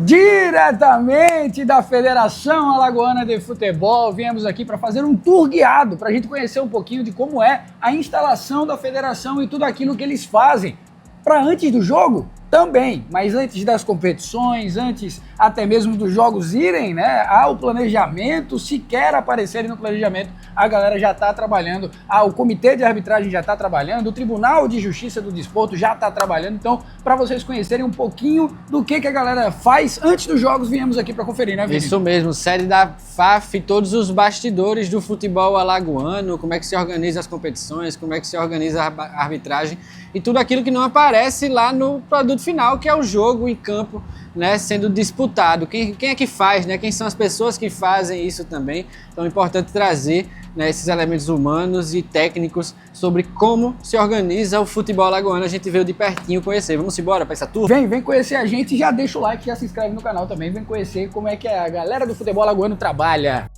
Diretamente da Federação Alagoana de Futebol, viemos aqui para fazer um tour guiado, para a gente conhecer um pouquinho de como é a instalação da federação e tudo aquilo que eles fazem. Para antes do jogo, também, mas antes das competições, antes até mesmo dos jogos irem, né, ao planejamento, sequer aparecerem no planejamento, a galera já está trabalhando, o comitê de arbitragem já está trabalhando, o Tribunal de Justiça do Desporto já está trabalhando. Então, para vocês conhecerem um pouquinho do que a galera faz antes dos jogos, viemos aqui para conferir, né, Vini? Isso mesmo, sede da FAF, todos os bastidores do futebol alagoano, como é que se organiza as competições, como é que se organiza a arbitragem e tudo aquilo que não aparece lá no produto final, que é o jogo em campo, né, sendo disputado. Quem é que faz, né? Quem são as pessoas que fazem isso também? Então é importante trazer, né, esses elementos humanos e técnicos sobre como se organiza o futebol alagoano. A gente veio de pertinho conhecer. Vamos embora para essa tour? Vem conhecer a gente, já deixa o like, já se inscreve no canal também, vem conhecer como é que a galera do futebol alagoano trabalha.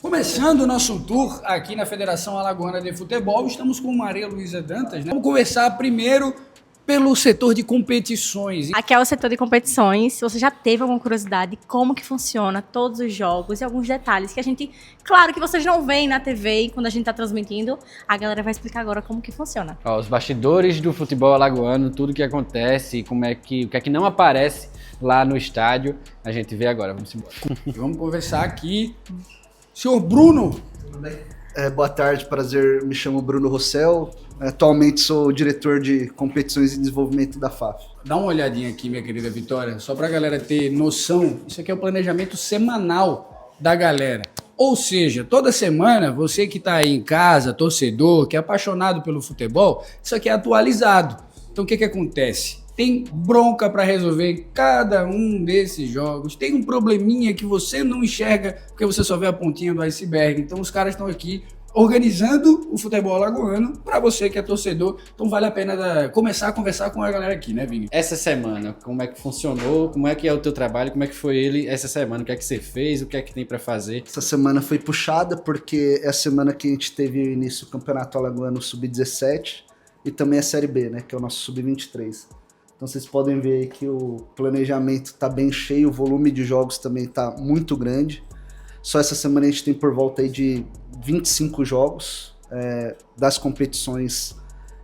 Começando o nosso tour aqui na Federação Alagoana de Futebol, estamos com Maria Luísa Dantas, né? Vamos conversar primeiro pelo setor de competições. Aqui é o setor de competições. Se você já teve alguma curiosidade, como que funciona todos os jogos e alguns detalhes que a gente, claro que vocês não veem na TV quando a gente está transmitindo, a galera vai explicar agora como que funciona. Os bastidores do futebol alagoano, tudo que acontece, o que é que não aparece lá no estádio, a gente vê agora. Vamos embora. Vamos conversar aqui. Senhor Bruno. Tudo bem? Boa tarde, prazer, me chamo Bruno Rossel, atualmente sou diretor de competições e desenvolvimento da FAF. Dá uma olhadinha aqui, minha querida Vitória, só para a galera ter noção, isso aqui é o planejamento semanal da galera. Ou seja, toda semana, você que está aí em casa, torcedor, que é apaixonado pelo futebol, isso aqui é atualizado. Então o que acontece? Tem bronca para resolver em cada um desses jogos, tem um probleminha que você não enxerga porque você só vê a pontinha do iceberg. Então os caras estão aqui organizando o futebol alagoano para você que é torcedor. Então vale a pena começar a conversar com a galera aqui, né, Vini? Essa semana, como é que funcionou? Como é que é o teu trabalho? Como é que foi ele essa semana? O que é que você fez? O que é que tem para fazer? Essa semana foi puxada porque é a semana que a gente teve o início do Campeonato Alagoano Sub-17 e também a Série B, né, que é o nosso Sub-23. Então vocês podem ver aí que o planejamento está bem cheio, o volume de jogos também está muito grande. Só essa semana a gente tem por volta aí de 25 jogos das competições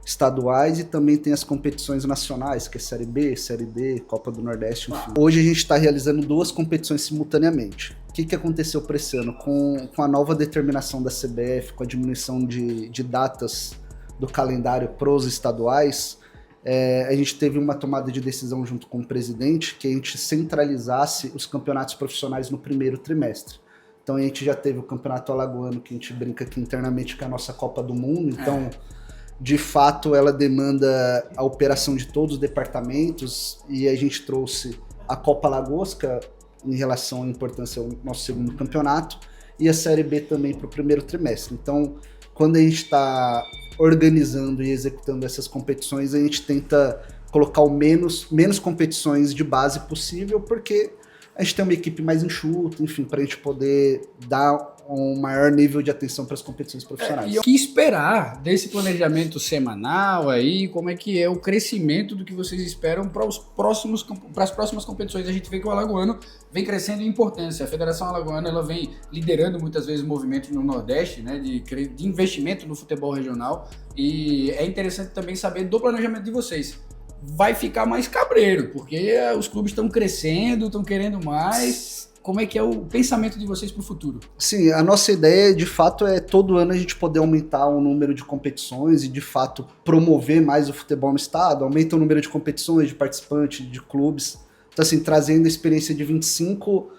estaduais e também tem as competições nacionais, que é Série B, Série D, Copa do Nordeste, enfim. Hoje a gente está realizando 2 competições simultaneamente. O que aconteceu para esse ano? Com a nova determinação da CBF, com a diminuição de datas do calendário para os estaduais, a gente teve uma tomada de decisão junto com o presidente que a gente centralizasse os campeonatos profissionais no primeiro trimestre. Então a gente já teve o Campeonato Alagoano, que a gente brinca aqui internamente que é a nossa Copa do Mundo. Então, de fato, ela demanda a operação de todos os departamentos e a gente trouxe a Copa Lagosca em relação à importância ao nosso segundo campeonato e a Série B também para o primeiro trimestre. Então, quando a gente está organizando e executando essas competições, a gente tenta colocar o menos competições de base possível, porque a gente tem uma equipe mais enxuta, enfim, para a gente poder dar um maior nível de atenção para as competições profissionais. E o que esperar desse planejamento semanal aí? Como é que é o crescimento do que vocês esperam para as próximas competições? A gente vê que o alagoano vem crescendo em importância. A Federação Alagoana ela vem liderando muitas vezes o movimento no Nordeste, né, de investimento no futebol regional, e é interessante também saber do planejamento de vocês. Vai ficar mais cabreiro, porque os clubes estão crescendo, estão querendo mais. Como é que é o pensamento de vocês para o futuro? Sim, a nossa ideia, de fato, é todo ano a gente poder aumentar o número de competições e, de fato, promover mais o futebol no estado, aumenta o número de competições, de participantes, de clubes. Então, assim, trazendo a experiência de 25,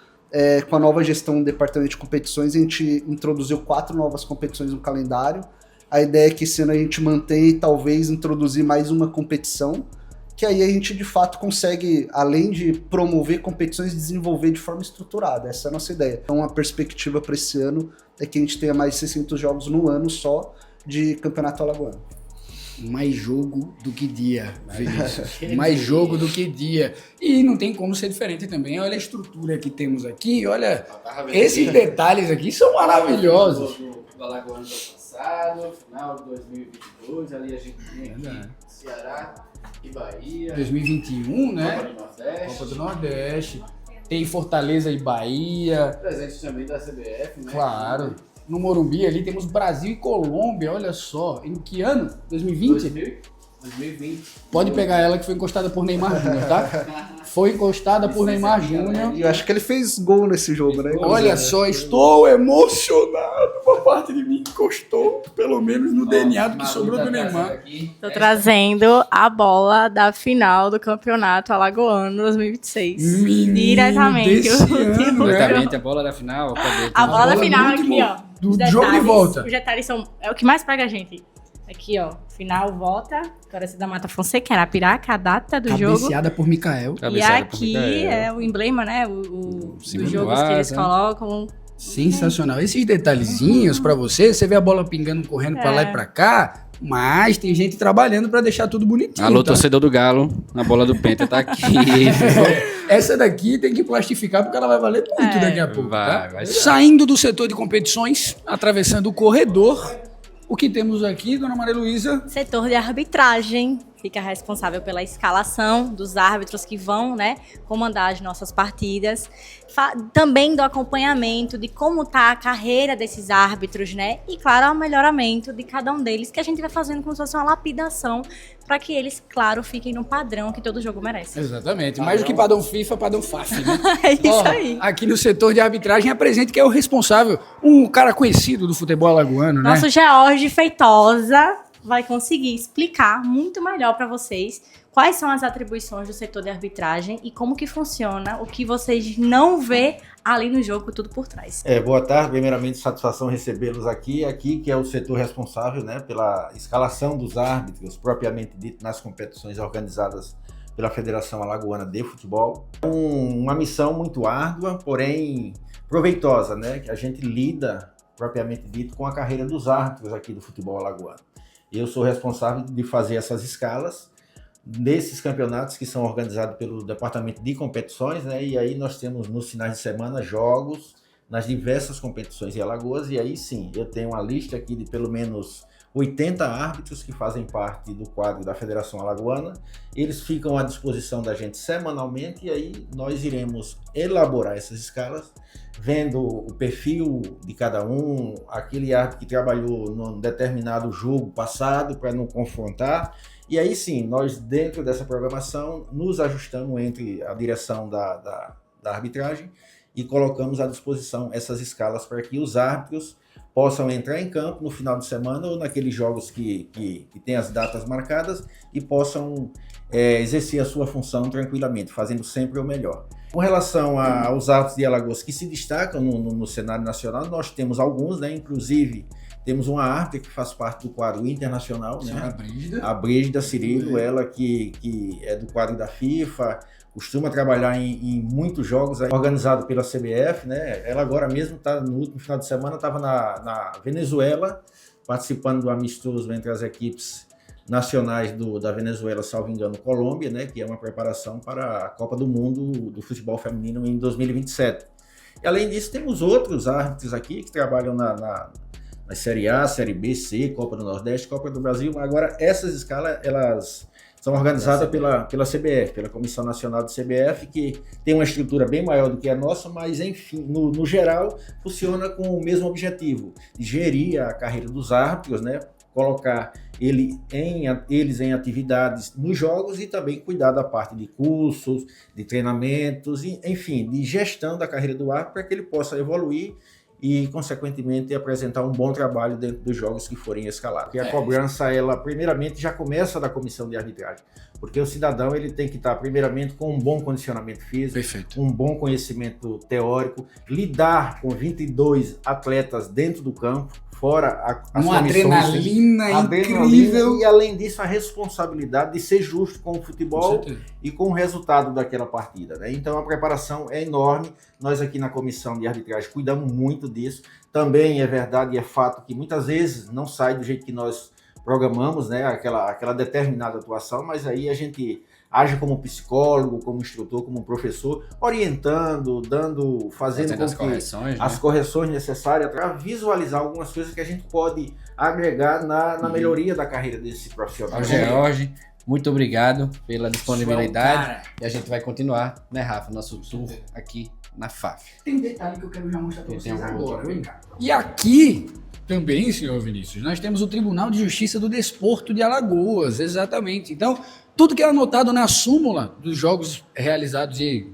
com a nova gestão do departamento de competições, a gente introduziu 4 novas competições no calendário. A ideia é que esse ano a gente mantenha e talvez introduzir mais uma competição, que aí a gente de fato consegue, além de promover competições, desenvolver de forma estruturada. Essa é a nossa ideia. Então a perspectiva para esse ano é que a gente tenha mais de 600 jogos no ano só de Campeonato Alagoano. Mais jogo do que dia, Vinícius. Mais jogo do que dia. E não tem como ser diferente também. Olha a estrutura que temos aqui, olha, esses detalhes aqui são maravilhosos. Do Alagoano do passado. passado, final de 2022, ali a gente tinha aqui Ceará e Bahia. 2021, né? Copa do Nordeste. Copa do Nordeste. Tem Fortaleza e Bahia. Presente também da CBF, né? Claro. No Morumbi ali temos Brasil e Colômbia, olha só. Em que ano? 2020? 2020. Pode pegar ela que foi encostada por Neymar Júnior, tá? Foi encostada por Neymar Júnior. E eu acho que ele fez gol nesse jogo, né? Olha só, estou emocionado. Uma parte de mim encostou, pelo menos no DNA do que sobrou do Neymar. Tô trazendo a bola da final do campeonato alagoano 2026. Menino, Diretamente. desse ano, né? Diretamente a bola da final. A bola da bola final do aqui, último- ó. do Os jogo de detalhes, volta. Os detalhes são o que mais pega a gente. Aqui, ó. Final, volta. Torcida da Mata Fonseca, Arapiraca, a data do jogo. Cabeceada por Mikael. E aqui é o emblema, né? Os símbolo do jogos que eles asa. colocam. Sensacional. Esses detalhezinhos pra você vê a bola pingando, correndo pra lá e pra cá, mas tem gente trabalhando pra deixar tudo bonitinho. Alô, tá? torcedor do Galo, a bola do Penta tá aqui. Essa daqui tem que plastificar porque ela vai valer muito daqui a pouco. Vai, tá? vai ser. Saindo do setor de competições, atravessando o corredor, o que temos aqui, dona Maria Luísa? Setor de arbitragem fica responsável pela escalação dos árbitros que vão, né, comandar as nossas partidas. Também do acompanhamento de como tá a carreira desses árbitros, né? E, claro, o melhoramento de cada um deles, que a gente vai fazendo como se fosse uma lapidação para que eles, claro, fiquem no padrão que todo jogo merece. Exatamente. Mais do que padrão FIFA, padrão FAF, né? É isso Ó, aí. Aqui no setor de arbitragem apresente que é o responsável, um cara conhecido do futebol alagoano, né? Nosso George Feitosa vai conseguir explicar muito melhor para vocês quais são as atribuições do setor de arbitragem e como que funciona, o que vocês não vê ali no jogo, tudo por trás. Boa tarde, primeiramente satisfação recebê-los aqui que é o setor responsável, né, pela escalação dos árbitros, propriamente dito, nas competições organizadas pela Federação Alagoana de Futebol. Uma missão muito árdua, porém proveitosa, né, que a gente lida, propriamente dito, com a carreira dos árbitros aqui do futebol alagoano. Eu sou responsável de fazer essas escalas desses campeonatos que são organizados pelo Departamento de Competições, né? E aí nós temos nos finais de semana jogos nas diversas competições em Alagoas, e aí sim, eu tenho uma lista aqui de pelo menos 80 árbitros que fazem parte do quadro da Federação Alagoana. Eles ficam à disposição da gente semanalmente, e aí nós iremos elaborar essas escalas, vendo o perfil de cada um, aquele árbitro que trabalhou num determinado jogo passado para não confrontar. E aí sim, nós dentro dessa programação nos ajustamos entre a direção da arbitragem e colocamos à disposição essas escalas para que os árbitros possam entrar em campo no final de semana ou naqueles jogos que tem as datas marcadas e possam exercer a sua função tranquilamente, fazendo sempre o melhor. Com relação aos árbitros de Alagoas que se destacam no cenário nacional, nós temos alguns, né? Inclusive temos uma árbitra que faz parte do quadro internacional, né? A Brígida Cirilo, ela que é do quadro da FIFA, costuma trabalhar em muitos jogos organizados pela CBF, né? Ela agora mesmo está no último final de semana, estava na Venezuela, participando do amistoso entre as equipes nacionais da Venezuela, salvo engano, Colômbia, né? Que é uma preparação para a Copa do Mundo do futebol feminino em 2027. E além disso, temos outros árbitros aqui que trabalham na Série A, Série B, C, Copa do Nordeste, Copa do Brasil. Agora, essas escalas, elas são organizadas pela CBF, pela Comissão Nacional de CBF, que tem uma estrutura bem maior do que a nossa, mas, enfim, no geral, funciona com o mesmo objetivo, de gerir a carreira dos árbitros, né? Colocar eles em atividades nos jogos e também cuidar da parte de cursos, de treinamentos, enfim, de gestão da carreira do árbitro para que ele possa evoluir e, consequentemente, apresentar um bom trabalho dentro dos jogos que forem escalados. Porque a cobrança, ela, primeiramente, já começa da comissão de arbitragem, porque o cidadão ele tem que estar, primeiramente, com um bom condicionamento físico, Perfeito. um bom conhecimento teórico, lidar com 22 atletas dentro do campo, fora as Uma comissões, adrenalina adrenalina, incrível. e, além disso, a responsabilidade de ser justo com o Com futebol certeza. e com o resultado daquela partida, né? Então a preparação é enorme. Nós aqui na comissão de arbitragem cuidamos muito disso. Também é verdade e é fato que muitas vezes não sai do jeito que nós programamos, né? Aquela determinada atuação, mas aí a gente age como psicólogo, como instrutor, como professor, orientando, fazendo com as que correções, as né? correções necessárias para visualizar algumas coisas que a gente pode agregar na melhoria da carreira desse profissional. Ao George, muito obrigado pela disponibilidade. Cara, E a gente vai continuar, né, Rafa, nosso tour aqui na FAF. tem um detalhe que eu quero já mostrar para Tem vocês algum agora, outro? vem cá. E aqui também, senhor Vinícius, nós temos o Tribunal de Justiça do Desporto de Alagoas, exatamente. Então, tudo que é anotado na súmula dos jogos realizados e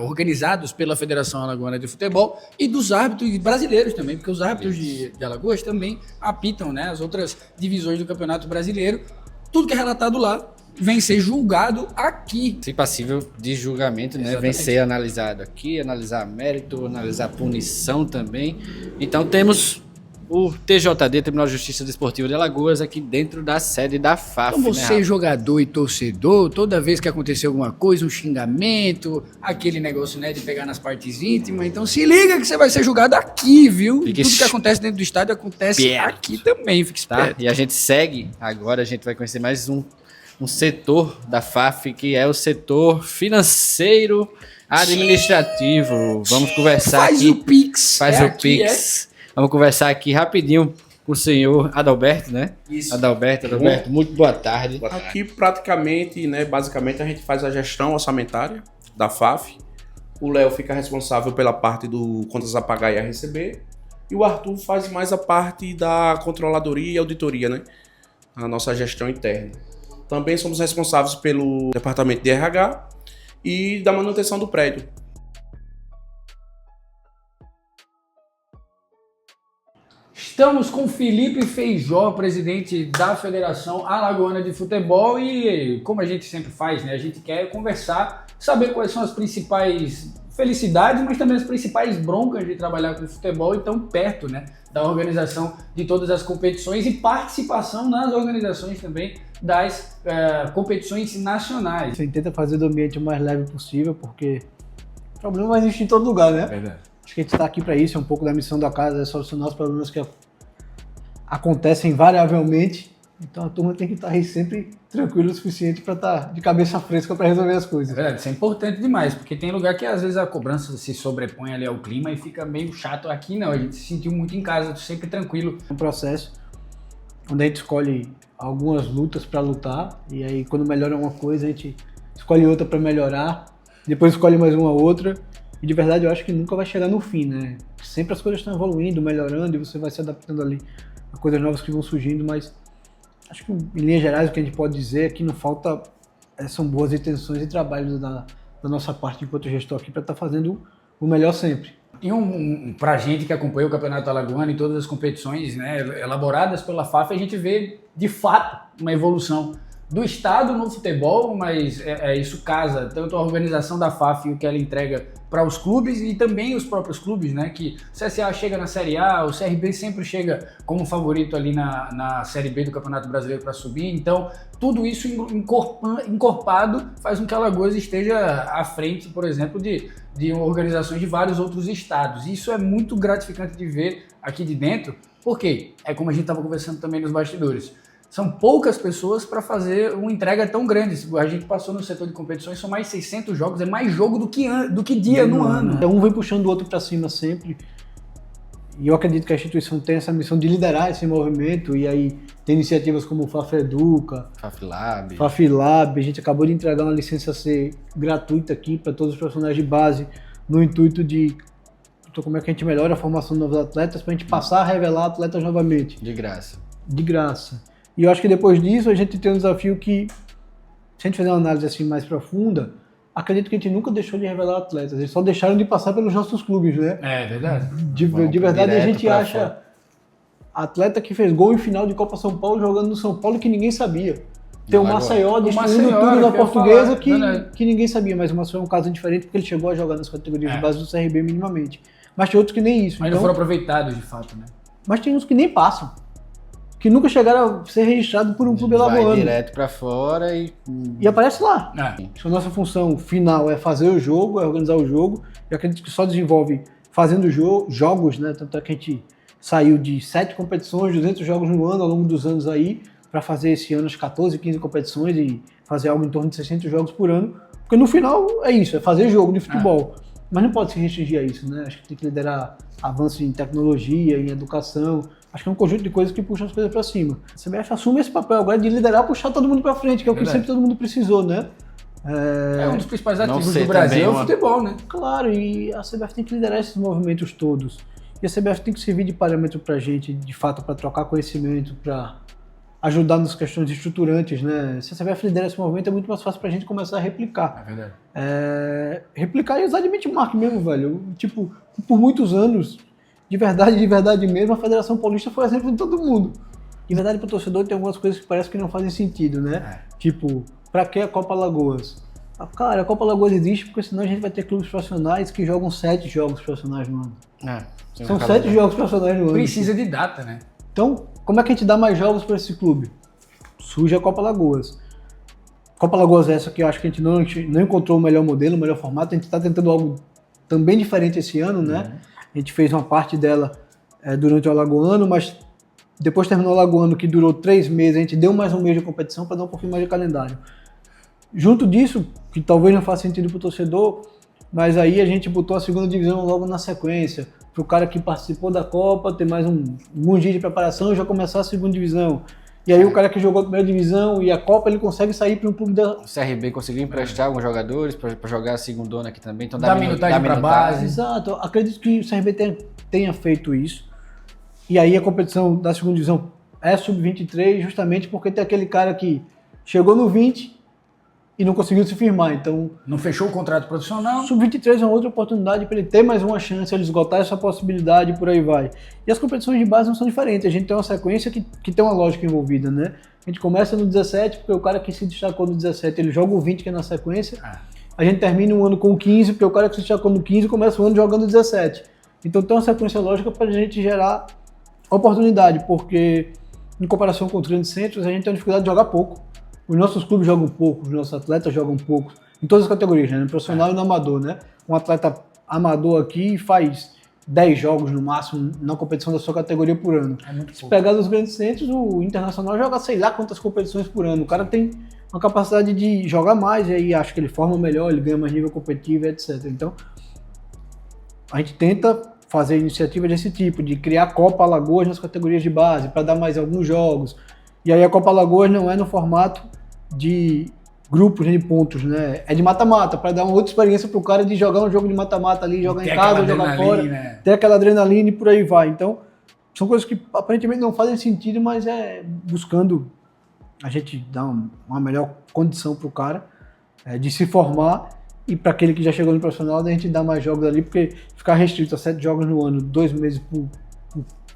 organizados pela Federação Alagoana de Futebol e dos árbitros brasileiros também, porque os árbitros de Alagoas também apitam, né, as outras divisões do Campeonato Brasileiro. Tudo que é relatado lá vem ser julgado aqui. Se passível de julgamento, né? Exatamente. Vem ser analisado aqui, analisar mérito, analisar punição também. Então temos o TJD, Tribunal de Justiça Desportiva de Alagoas, aqui dentro da sede da FAF. Então né, você, Rafa? jogador e torcedor, toda vez que acontecer alguma coisa, um xingamento, aquele negócio, né, de pegar nas partes íntimas, então se liga que você vai ser julgado aqui, viu? Fique Tudo que acontece dentro do estádio acontece esperto. aqui também, fique Tá? esperto. E a gente segue agora, a gente vai conhecer mais um setor da FAF, que é o setor financeiro administrativo. Vamos conversar Faz aqui. o Pix. Faz É o aqui, Pix. Vamos conversar aqui rapidinho com o senhor Adalberto, né? Isso. Adalberto, muito boa tarde. Aqui praticamente, né, basicamente a gente faz a gestão orçamentária da FAF. O Léo fica responsável pela parte do contas a pagar e a receber. E o Arthur faz mais a parte da controladoria e auditoria, né? A nossa gestão interna. Também somos responsáveis pelo departamento de RH e da manutenção do prédio. Estamos com Felipe Feijó, presidente da Federação Alagoana de Futebol, e como a gente sempre faz, né, a gente quer conversar, saber quais são as principais felicidades, mas também as principais broncas de trabalhar com futebol e tão perto, né, da organização de todas as competições e participação nas organizações também das competições nacionais. Você tenta fazer do ambiente o mais leve possível, porque o problema vai existir em todo lugar, né? Verdade. Acho que a gente está aqui para isso, é um pouco da missão da casa, é solucionar os problemas que acontecem variavelmente. Então a turma tem que estar aí sempre tranquilo o suficiente para estar de cabeça fresca para resolver as É coisas. verdade, isso é importante demais, porque tem lugar que às vezes a cobrança se sobrepõe ali ao clima e fica meio chato. Aqui não, a gente se sentiu muito em casa, sempre tranquilo. É um processo onde a gente escolhe algumas lutas para lutar, e aí quando melhora uma coisa a gente escolhe outra para melhorar, depois escolhe mais uma outra, e de verdade eu acho que nunca vai chegar no fim, né? Sempre as coisas estão evoluindo, melhorando, e você vai se adaptando ali a coisas novas que vão surgindo, mas acho que em linhas gerais o que a gente pode dizer é que não falta, são boas intenções e trabalho da nossa parte enquanto gestor aqui para estar fazendo o melhor sempre. E pra gente que acompanha o Campeonato Alagoano e todas as competições, né, elaboradas pela FAF, a gente vê de fato uma evolução do Estado no futebol, mas isso casa tanto a organização da FAF e o que ela entrega para os clubes e também os próprios clubes, né? Que o CSA chega na Série A, o CRB sempre chega como favorito ali na Série B do Campeonato Brasileiro para subir. Então, tudo isso encorpado faz com que a Alagoas esteja à frente, por exemplo, de organizações de vários outros estados. Isso é muito gratificante de ver aqui de dentro, porque é como a gente estava conversando também nos bastidores. São poucas pessoas para fazer uma entrega tão grande. A gente passou no setor de competições, são mais 600 jogos, é mais jogo do que dia no ano. Então, um vem puxando o outro para cima sempre. E eu acredito que a instituição tem essa missão de liderar esse movimento. E aí tem iniciativas como o FAF Educa, FAFLab. FAF Lab. A gente acabou de entregar uma licença C gratuita aqui para todos os profissionais de base, no intuito de como é que a gente melhora a formação de novos atletas para a gente passar a revelar atletas novamente. De graça. De graça. E eu acho que depois disso a gente tem um desafio que, se a gente fizer uma análise assim mais profunda, acredito que a gente nunca deixou de revelar atletas, eles só deixaram de passar pelos nossos clubes, né? É verdade. De verdade a gente acha fora. atleta que fez gol em final de Copa São Paulo jogando no São Paulo que ninguém sabia. Tem o Maceió destruindo tudo na Portuguesa que ninguém sabia, mas o Maceió é um caso diferente porque ele chegou a jogar nas categorias de base do CRB minimamente. Mas tem outros que nem isso. Mas não foram aproveitados de fato, né? Mas tem uns que nem passam. Que nunca chegaram a ser registrados por um clube Vai alagoano. direto pra fora e aparece lá. É. Acho que a nossa função final é fazer o jogo, é organizar o jogo. Eu acredito que só desenvolve fazendo jogos, né? Tanto é que a gente saiu de 7 competições, 200 jogos no ano ao longo dos anos aí, para fazer esse ano as 14, 15 competições e fazer algo em torno de 600 jogos por ano, porque no final é isso, é fazer jogo de futebol. Mas não pode se restringir a isso, né? Acho que tem que liderar avanço em tecnologia, em educação. Acho que é um conjunto de coisas que puxam as coisas para cima. A CBF assume esse papel agora de liderar, puxar todo mundo para frente, que é o que sempre todo mundo precisou, né? É um dos principais ativos ser do Brasil, também é o uma- futebol, né? Claro, e a CBF tem que liderar esses movimentos todos. E a CBF tem que servir de parâmetro para a gente, de fato, para trocar conhecimento, para ajudar nas questões estruturantes, né? Se a CBF lidera esse movimento, é muito mais fácil para a gente começar a replicar. É verdade. Replicar e usar de benchmark mesmo, velho. Tipo, por muitos anos, de verdade mesmo, a Federação Paulista foi exemplo de todo mundo. De verdade, para o torcedor, tem algumas coisas que parece que não fazem sentido, né? Tipo, para que a Copa Alagoas? Cara, a Copa Alagoas existe porque senão a gente vai ter clubes profissionais que jogam 7 jogos profissionais no ano. São 7 jogos profissionais no ano. Precisa de data, né? Então, como é que a gente dá mais jogos para esse clube? Surge a Copa Alagoas. Copa Alagoas é essa que eu acho que a gente não encontrou o melhor modelo, o melhor formato. A gente está tentando algo também diferente esse ano, né? A gente fez uma parte dela durante o Alagoano, mas depois terminou o Alagoano, que durou 3 meses, a gente deu mais um mês de competição para dar um pouquinho mais de calendário. Junto disso, que talvez não faça sentido para o torcedor, mas aí a gente botou a segunda divisão logo na sequência, para o cara que participou da Copa ter mais um dia de preparação e já começar a segunda divisão. E aí o cara que jogou a primeira divisão e a Copa, ele consegue sair para um clube da... O CRB conseguiu emprestar alguns jogadores para jogar a segundona aqui também. Então Dá minutagem pra base. Exato, acredito que o CRB tenha feito isso. E aí a competição da segunda divisão é sub-23 justamente porque tem aquele cara que chegou no 20 e não conseguiu se firmar. Então, Não fechou o contrato profissional. sub-23 é uma outra oportunidade para ele ter mais uma chance, ele esgotar essa possibilidade e por aí vai. E as competições de base não são diferentes, a gente tem uma sequência que tem uma lógica envolvida, né? A gente começa no 17, porque o cara que se destacou no 17, ele joga o 20, que é na sequência. A gente termina um ano com o 15, porque o cara que se destacou no 15 começa o ano jogando 17. Então tem uma sequência lógica para a gente gerar oportunidade, porque em comparação com os grandes centros, a gente tem a dificuldade de jogar pouco. Os nossos clubes jogam pouco, os nossos atletas jogam pouco, em todas as categorias, né? No profissional e no amador, né? Um atleta amador aqui faz 10 jogos no máximo na competição da sua categoria por ano. Se pegar os grandes centros, o Internacional joga sei lá quantas competições por ano. O cara tem uma capacidade de jogar mais e aí acho que ele forma melhor, ele ganha mais nível competitivo, etc. Então, a gente tenta fazer iniciativa desse tipo, de criar Copa Alagoas nas categorias de base, para dar mais alguns jogos. E aí a Copa Alagoas não é no formato de grupos, de pontos, né? É de mata-mata, para dar uma outra experiência pro cara de jogar um jogo de mata-mata ali, jogar em casa, jogar fora, né? ter aquela adrenalina e por aí vai. Então, são coisas que aparentemente não fazem sentido, mas é buscando a gente dar uma melhor condição pro cara de se formar e para aquele que já chegou no profissional, a gente dar mais jogos ali, porque ficar restrito a 7 jogos no ano, 2 meses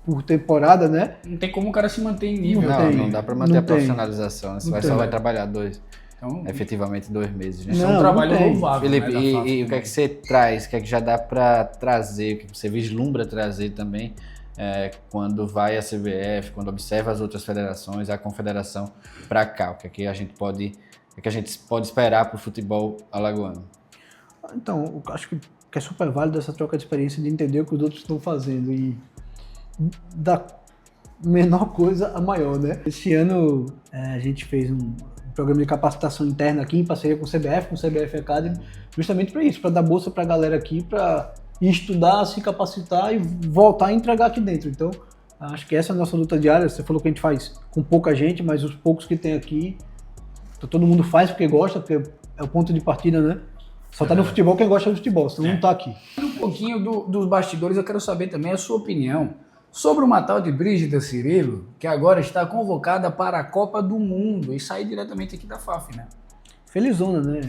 por temporada, né? Não tem como o cara se manter em nível. Não dá para manter não a tem. profissionalização, né? Você só vai trabalhar efetivamente 2 meses, né? Isso é um Não, trabalho não tem. louvável. Felipe, né, da FAF. e o que é que você traz, o que é que já dá para trazer, o que você vislumbra trazer também quando vai a CBF, quando observa as outras federações, a confederação para cá, o que é que a gente pode esperar para o futebol alagoano? Então, eu acho que é super válido essa troca de experiência de entender o que os outros estão fazendo e da menor coisa a maior, né? Esse ano a gente fez um programa de capacitação interna aqui em parceria com o CBF Academy, justamente para isso, para dar bolsa para a galera aqui, para estudar, se capacitar e voltar a entregar aqui dentro. Então, acho que essa é a nossa luta diária. Você falou que a gente faz com pouca gente, mas os poucos que tem aqui, todo mundo faz porque gosta, porque é o ponto de partida, né? Só tá no futebol quem gosta do futebol, senão não tá aqui. Um pouquinho dos bastidores, eu quero saber também a sua opinião sobre uma tal de Brígida Cirilo, que agora está convocada para a Copa do Mundo e sai diretamente aqui da FAF, né? Felizona, né?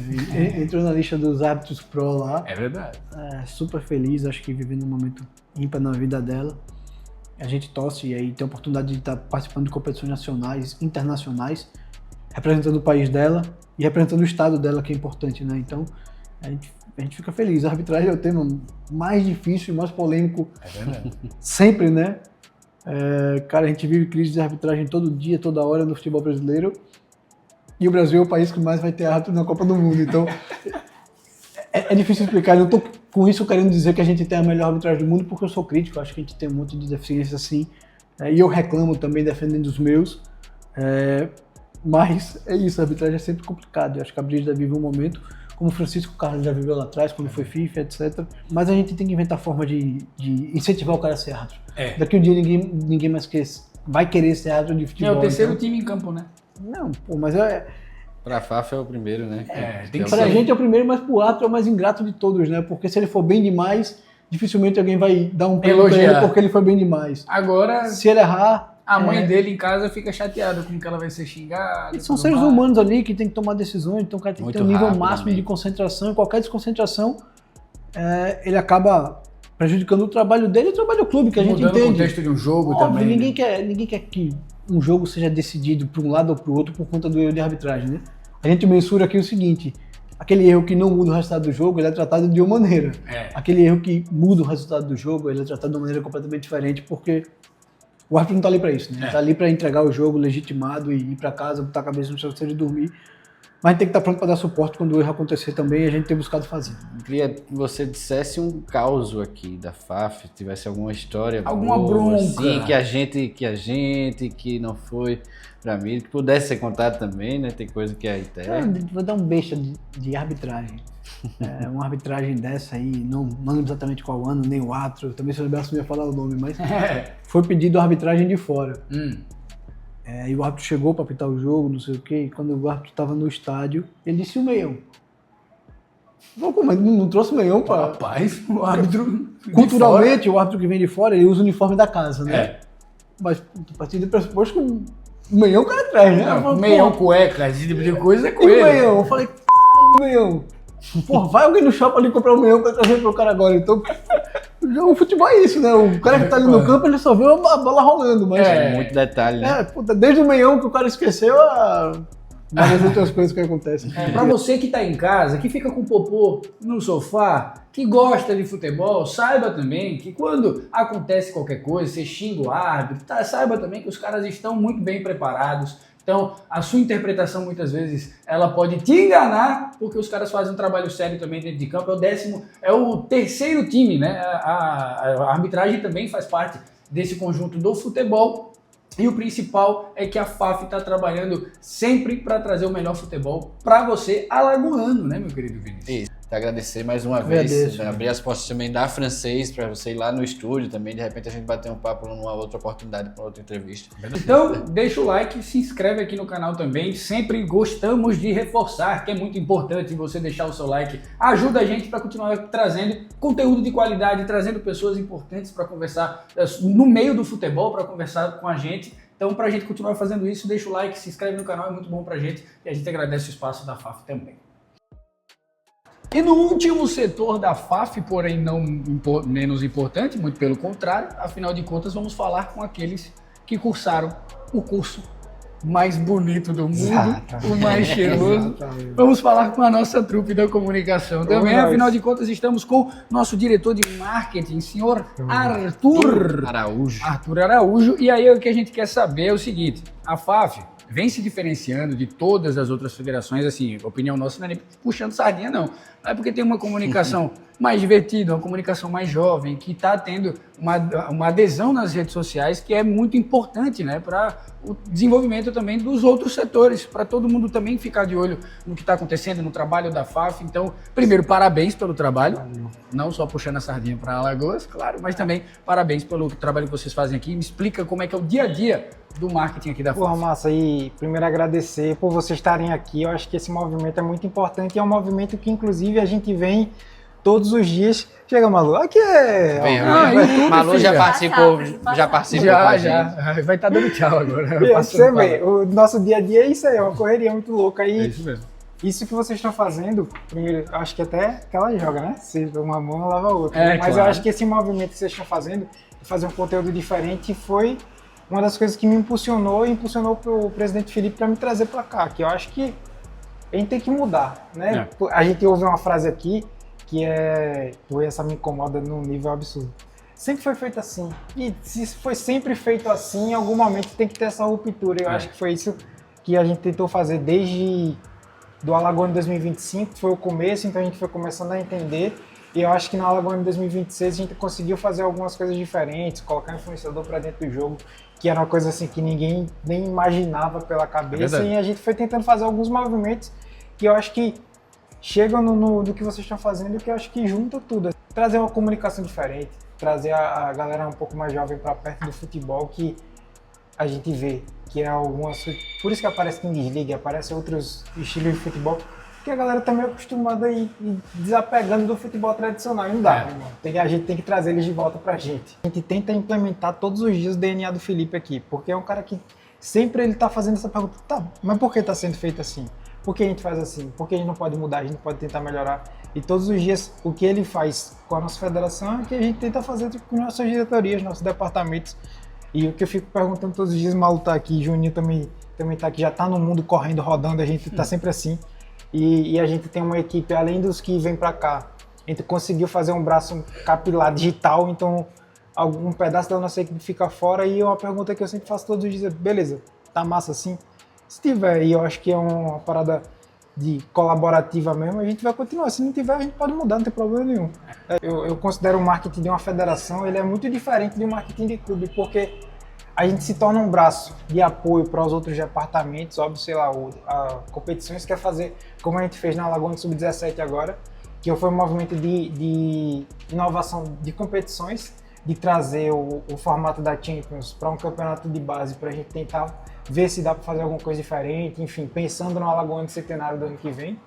Entrou na lista dos árbitros pro lá. É verdade. Super feliz, acho que vivendo um momento ímpar na vida dela. A gente torce e aí tem a oportunidade de estar participando de competições nacionais, internacionais, representando o país dela e representando o estado dela, que é importante, né? Então, a gente fica feliz. A arbitragem é o tema mais difícil e mais polêmico sempre, né? Cara, a gente vive crise de arbitragem todo dia, toda hora no futebol brasileiro. E o Brasil é o país que mais vai ter árbitro na Copa do Mundo. Então, é difícil explicar. Eu não estou com isso querendo dizer que a gente tem a melhor arbitragem do mundo, porque eu sou crítico. Acho que a gente tem um monte de deficiências assim. E eu reclamo também defendendo os meus. Mas é isso, a arbitragem é sempre complicado. Eu acho que a Brígida vive um momento, como o Francisco Carlos já viveu lá atrás, quando foi FIFA, etc. Mas a gente tem que inventar forma de incentivar o cara a ser árbitro. Daqui um dia ninguém mais vai querer ser árbitro de futebol. É o terceiro então... time em campo, né? Não, pô, mas Pra FAF é o primeiro, né? Tem que pra ser. gente é o primeiro, mas pro árbitro é o mais ingrato de todos, né? Porque se ele for bem demais, dificilmente alguém vai dar um prêmio pra ele porque ele foi bem demais. Agora, Se ele errar... a mãe dele em casa fica chateada com que ela vai ser xingada. Eles são tudo seres mais. humanos ali que tem que tomar decisões, então o cara tem que Muito ter um nível máximo rapidamente. de concentração, e qualquer desconcentração ele acaba prejudicando o trabalho dele e o trabalho do clube, que a gente Mudando o entende. contexto de um jogo Óbvio, também. ninguém né? quer que um jogo seja decidido por um lado ou pro outro por conta do erro de arbitragem, né? A gente mensura aqui o seguinte: aquele erro que não muda o resultado do jogo, ele é tratado de uma maneira. Aquele erro que muda o resultado do jogo, ele é tratado de uma maneira completamente diferente, porque o árbitro não tá ali para isso, né? Tá ali para entregar o jogo legitimado e ir para casa, botar a cabeça no travesseiro e dormir. Mas a gente tem que estar pronto para dar suporte quando o erro acontecer também, e a gente tem buscado fazer. Eu queria que você dissesse um caos aqui da FAF, tivesse alguma história Alguma boa, bronca. assim, que não foi pra mim, que pudesse ser contado também, né? Tem coisa que é interna. Vou dar um beijo de arbitragem. Uma arbitragem dessa aí, não lembro exatamente qual ano, nem o árbitro, também se eu soubesse não ia falar o nome, mas foi pedido arbitragem de fora. E o árbitro chegou para apitar o jogo, não sei o quê, e quando o árbitro estava no estádio, ele disse o meião. Mas não trouxe o meião para... Rapaz, o árbitro. Culturalmente, o árbitro que vem de fora, ele usa o uniforme da casa, né? Mas a partir do pressuposto que o meião o cara traz, né? Meião, cueca, esse tipo de coisa é E com o ele. meião? Eu falei, o meião. Pô, vai alguém no shopping ali comprar o meião pra trazer pro cara agora. Então, o futebol é isso, né? O cara que tá ali no campo, ele só vê a bola rolando. Mas, Muito detalhe, né? puta, desde o meião que o cara esqueceu várias outras coisas que acontecem. Pra você que tá em casa, que fica com o popô no sofá, que gosta de futebol, saiba também que quando acontece qualquer coisa, você xinga o árbitro, saiba também que os caras estão muito bem preparados. Então, a sua interpretação, muitas vezes, ela pode te enganar, porque os caras fazem um trabalho sério também dentro de campo. É o terceiro time, né? A arbitragem também faz parte desse conjunto do futebol. E o principal é que a FAF está trabalhando sempre para trazer o melhor futebol para você, alagoano, né, meu querido Vinícius? Isso. Agradecer mais uma Agradeço. vez, abrir as portas também da Francês para você ir lá no estúdio também, de repente a gente bater um papo numa outra oportunidade para outra entrevista. Então, deixa o like, se inscreve aqui no canal também, sempre gostamos de reforçar que é muito importante você deixar o seu like, ajuda a gente para continuar trazendo conteúdo de qualidade, trazendo pessoas importantes para conversar no meio do futebol, para conversar com a gente. Então, para a gente continuar fazendo isso, deixa o like, se inscreve no canal, é muito bom para a gente e a gente agradece o espaço da FAF também. E no último setor da FAF, porém não menos importante, muito pelo contrário, afinal de contas vamos falar com aqueles que cursaram o curso mais bonito do mundo, o mais cheiroso. Vamos falar com a nossa trupe da comunicação também, afinal de contas estamos com nosso diretor de marketing, senhor Arthur Araújo. E aí o que a gente quer saber é o seguinte, a FAF vem se diferenciando de todas as outras federações, assim, opinião nossa não é nem puxando sardinha não, é porque tem uma comunicação mais divertida, uma comunicação mais jovem, que está tendo uma adesão nas redes sociais que é muito importante, né, para o desenvolvimento também dos outros setores, para todo mundo também ficar de olho no que está acontecendo no trabalho da FAF. Então, primeiro, parabéns pelo trabalho, não só puxando a sardinha para Alagoas, claro, mas também parabéns pelo trabalho que vocês fazem aqui. Me explica como é que é o dia a dia do marketing aqui da FAF. Porra, massa, e primeiro agradecer por vocês estarem aqui. Eu acho que esse movimento é muito importante e é um movimento que, inclusive, a gente vem todos os dias. Chega, Malu, aqui é... Malu já participou com a gente. Vai estar dando tchau agora. Você vê, o nosso dia a dia é isso aí, é uma correria muito louca. E É isso mesmo. isso que vocês estão fazendo, primeiro, eu acho que até que ela joga, né? Se uma mão, lava a outra. É, mas claro. eu acho que esse movimento que vocês estão fazendo, de fazer um conteúdo diferente, foi uma das coisas que me impulsionou e impulsionou pro presidente Felipe para me trazer para cá, que eu acho que a gente tem que mudar, né? A gente ouve uma frase aqui que é, essa me incomoda num nível absurdo. Sempre foi feito assim. E se foi sempre feito assim, em algum momento tem que ter essa ruptura. Eu acho que foi isso que a gente tentou fazer desde do Alagoano 2025, foi o começo, então a gente foi começando a entender. E eu acho que na Alagoano 2026 a gente conseguiu fazer algumas coisas diferentes, colocar influenciador para dentro do jogo, que era uma coisa assim que ninguém nem imaginava pela cabeça, verdade. e a gente foi tentando fazer alguns movimentos que eu acho que chegam no que vocês estão fazendo, que eu acho que junta tudo. Trazer uma comunicação diferente, trazer a galera um pouco mais jovem para perto do futebol, que a gente vê que é algumas... Por isso que aparece Kings League, aparece outros estilos de futebol, porque a galera tá meio acostumada a ir desapegando do futebol tradicional, e não dá, irmão. A gente tem que trazer eles de volta pra gente. A gente tenta implementar todos os dias o DNA do Felipe aqui, porque é um cara que sempre ele tá fazendo essa pergunta, tá, mas por que tá sendo feito assim? Por que a gente faz assim? Por que a gente não pode mudar? A gente não pode tentar melhorar? E todos os dias, o que ele faz com a nossa federação é o que a gente tenta fazer com nossas diretorias, nossos departamentos. E o que eu fico perguntando todos os dias, o Malu tá aqui, Juninho também tá aqui, já tá no mundo correndo, rodando, a gente tá sempre assim. E a gente tem uma equipe, além dos que vêm para cá, a gente conseguiu fazer um braço capilar digital, então algum pedaço da nossa equipe fica fora. E uma pergunta que eu sempre faço todos os dias, beleza, tá massa assim? Se tiver, e eu acho que é uma parada de colaborativa mesmo, a gente vai continuar. Se não tiver, a gente pode mudar, não tem problema nenhum. Eu considero o marketing de uma federação, ele é muito diferente de um marketing de clube, porque a gente se torna um braço de apoio para os outros departamentos, óbvio, sei lá, a competições quer fazer, como a gente fez na Alagoana Sub-17 agora, que foi um movimento de inovação de competições, de trazer o formato da Champions para um campeonato de base, para a gente tentar ver se dá para fazer alguma coisa diferente, enfim, pensando no Alagoano Centenário do ano que vem.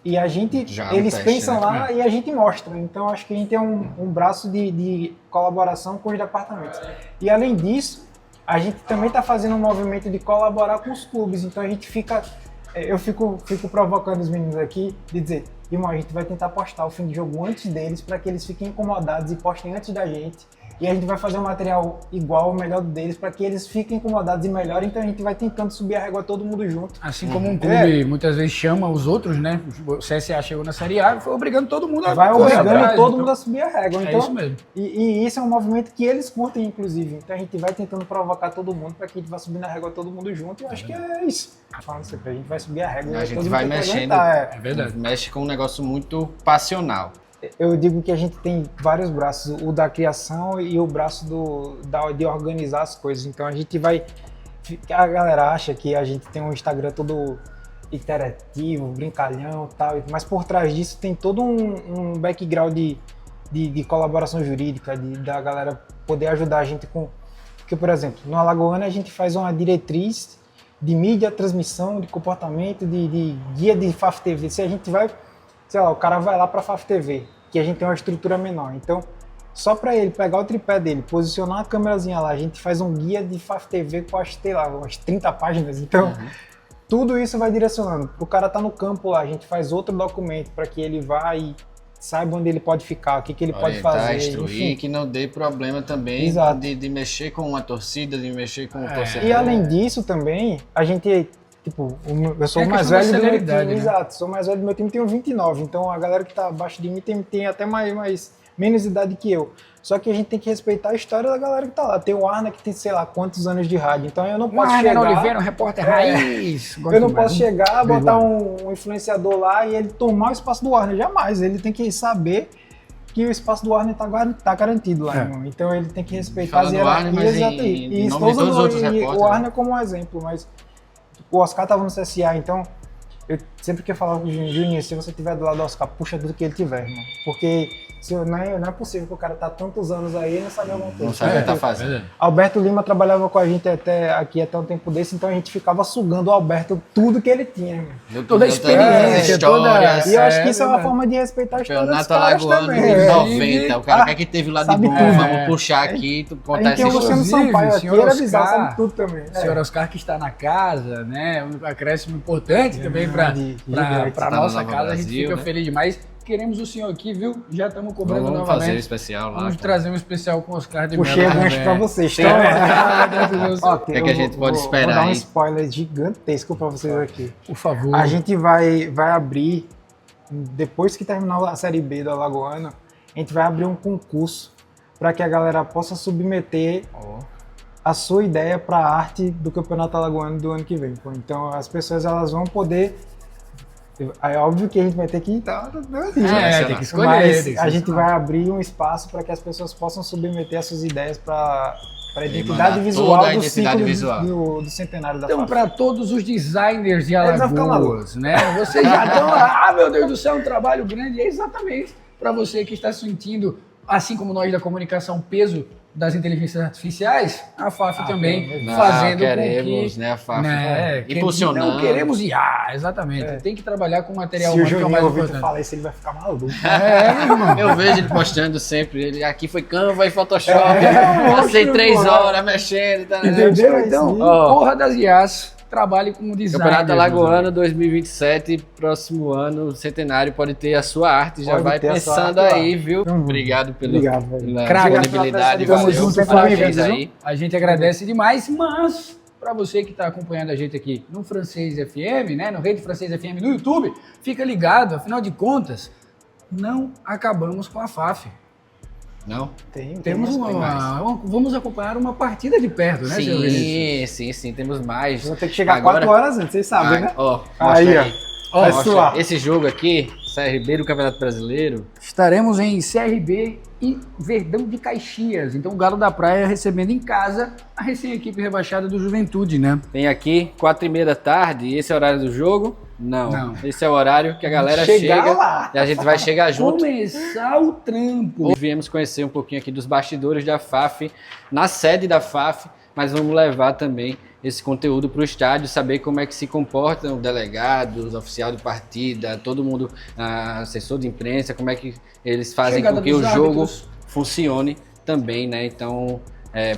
E a gente, eles pensam lá e a gente mostra. Então acho que a gente é um braço de colaboração com os departamentos. E além disso, a gente também está fazendo um movimento de colaborar com os clubes. Então a gente eu fico provocando os meninos aqui de dizer, irmão, a gente vai tentar postar o fim de jogo antes deles para que eles fiquem incomodados e postem antes da gente. E a gente vai fazer um material igual, o melhor deles, para que eles fiquem incomodados e melhorem. Então a gente vai tentando subir a régua todo mundo junto. Assim como um clube muitas vezes chama os outros, né? O CSA chegou na Série A e foi obrigando todo mundo a vai obrigando atrás, todo mundo a subir a régua. Então, é isso mesmo. E isso é um movimento que eles curtem, inclusive. Então a gente vai tentando provocar todo mundo para que a gente vá subir a régua todo mundo junto. E eu acho que é isso. Falando sempre, a gente vai subir a régua. A gente vai mexendo. É verdade. Mexe com um negócio muito passional. Eu digo que a gente tem vários braços, o da criação e o braço de organizar as coisas. Então a gente vai... A galera acha que a gente tem um Instagram todo interativo, brincalhão e tal, mas por trás disso tem todo um background de colaboração jurídica, da galera poder ajudar a gente com... Porque, por exemplo, no Alagoana a gente faz uma diretriz de mídia, transmissão, de comportamento, de guia de FAF TV. Se a gente vai... Sei lá, o cara vai lá para a FAF TV, que a gente tem uma estrutura menor. Então, só para ele pegar o tripé dele, posicionar a câmerazinha lá, a gente faz um guia de FAF TV com, sei lá, umas 30 páginas. Então, tudo isso vai direcionando. O cara tá no campo lá, a gente faz outro documento para que ele vá e saiba onde ele pode ficar, o que ele pode fazer. Instruir, enfim. Que não dê problema também de mexer com uma torcida, de mexer com o torcedor. E além disso também, a gente... Tipo, eu sou o mais velho do meu time, né? Exato, sou o mais velho do meu time, tenho 29, então a galera que tá abaixo de mim tem até menos idade que eu. Só que a gente tem que respeitar a história da galera que tá lá. Tem o Arna que tem, sei lá, quantos anos de rádio, então eu não posso chegar... Oliveira, um repórter raiz. Eu não posso chegar, botar um influenciador lá e ele tomar o espaço do Arna, jamais. Ele tem que saber que o espaço do Arna tá garantido lá, irmão. Então ele tem que respeitar as hierarquias e todos os outros repórteres. O Arna como um exemplo, mas... O Oscar estava no CSA, então eu sempre quero falar com o Juninho, se você estiver do lado do Oscar, puxa do que ele tiver, irmão. Porque não é possível que o cara tá tantos anos aí e não sabe alguma coisa. Não sabe o que tá fazendo. Alberto Lima trabalhava com a gente até um tempo desse, então a gente ficava sugando o Alberto tudo que ele tinha, irmão. Toda a experiência, histórias. E eu acho que isso é uma forma de respeitar a história dos caras também. Dos 90, o cara que teve lá de bom, vamos puxar aqui, tu contar essa história. O Luciano Sampaio aqui, ele avisar, sabe tudo também. O senhor Oscar que está na casa, né, um acréscimo importante também para a nossa casa, a gente fica feliz demais. Queremos o senhor aqui, viu? Já estamos cobrando novamente. Vamos fazer um especial lá. Vamos trazer um especial com o Oscar de Mello. Puxei a gancho pra vocês. O que é que a gente pode esperar aí? Vou dar um spoiler gigantesco pra vocês aqui. Por favor. A gente vai abrir, depois que terminar a Série B do Alagoano, a gente vai abrir um concurso para que a galera possa submeter a sua ideia para a arte do Campeonato Alagoano do ano que vem. Então as pessoas elas vão poder... É óbvio que a gente vai ter que tem que escolher. Mas a gente vai abrir um espaço para que as pessoas possam submeter as suas ideias para Para a Ele identidade manda visual toda a do identidade ciclo visual. do centenário da Então, FAF. para todos os designers de Eles vão ficar Alagoas, né? Vocês já estão lá, meu Deus do céu, um trabalho grande. É exatamente para você que está sentindo, assim como nós da comunicação, peso das inteligências artificiais, a FAF também Não, fazendo queremos, com que... né, a FAF que impulsionando. Não queremos IA, exatamente. Tem que trabalhar com material Se o humano, que é o Juninho mais ouvir tu importante. falar isso, ele vai ficar maluco. É, irmão. Eu vejo ele postando sempre. Ele, aqui foi Canva e Photoshop. Passei monstro, 3 pô. horas mexendo. Tá, Entendeu? Então, Ó. porra das IAs, trabalhe como designer. Campeonato Alagoano 2027, próximo ano, o centenário pode ter a sua arte. Já Pode vai ter a sua pensando arte lá. aí, viu? Obrigado Obrigado, velho. pela Craque. disponibilidade. Tamo Valeu. junto, Parabéns parabéns aí. A gente agradece demais, mas para você que está acompanhando a gente aqui no Francês FM, né, no Rede Francês FM no YouTube, fica ligado, afinal de contas, não acabamos com a FAF. Não? Temos vamos acompanhar uma partida de perto, né, seu Vinícius? Sim, temos mais. Vou ter que chegar Agora- 4 horas antes, vocês sabem, né? Ó, Aí, mostra ó. aí. Vai Mostra. suar. Esse jogo aqui, CRB do Campeonato Brasileiro, Estaremos em CRB e Verdão de Caxias. Então o Galo da Praia recebendo em casa a recém-equipe rebaixada do Juventude, né? tem aqui 4h30 da tarde, e esse é o horário do jogo? Não. Esse é o horário que a galera Chegar chega lá. e a gente vai chegar junto. Começar o trampo. Hoje viemos conhecer um pouquinho aqui dos bastidores da FAF, na sede da FAF, mas vamos levar também esse conteúdo para o estádio, saber como é que se comportam os delegados, oficial de partida, todo mundo, assessor de imprensa, como é que eles fazem Chegada com que dos o jogo árbitros. funcione também, né? Então,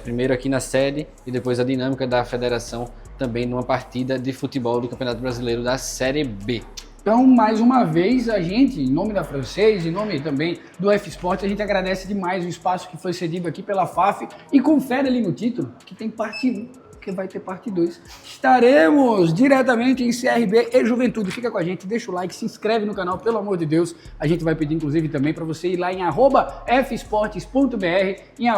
primeiro aqui na sede e depois a dinâmica da federação também numa partida de futebol do Campeonato Brasileiro da Série B. Então, mais uma vez, a gente, em nome da Francês, em nome também do F-Sport, a gente agradece demais o espaço que foi cedido aqui pela FAF e confere ali no título que tem parte 1, que vai ter parte 2. Estaremos diretamente em CRB e Juventude. Fica com a gente, deixa o like, se inscreve no canal, pelo amor de Deus. A gente vai pedir, inclusive, também para você ir lá em @fsportes.br, em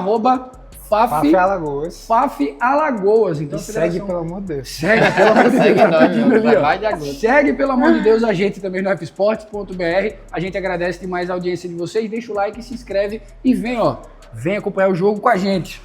FAF Alagoas. FAF Alagoas. Então, E federação- segue, pelo amor de Deus. Segue, pelo amor de Deus. Segue tá nós, pedindo meu, ali, ó. vai de agosto. Segue, pelo amor de Deus, a gente também no fsports.br. A gente agradece demais a audiência de vocês. Deixa o like, se inscreve e vem acompanhar o jogo com a gente.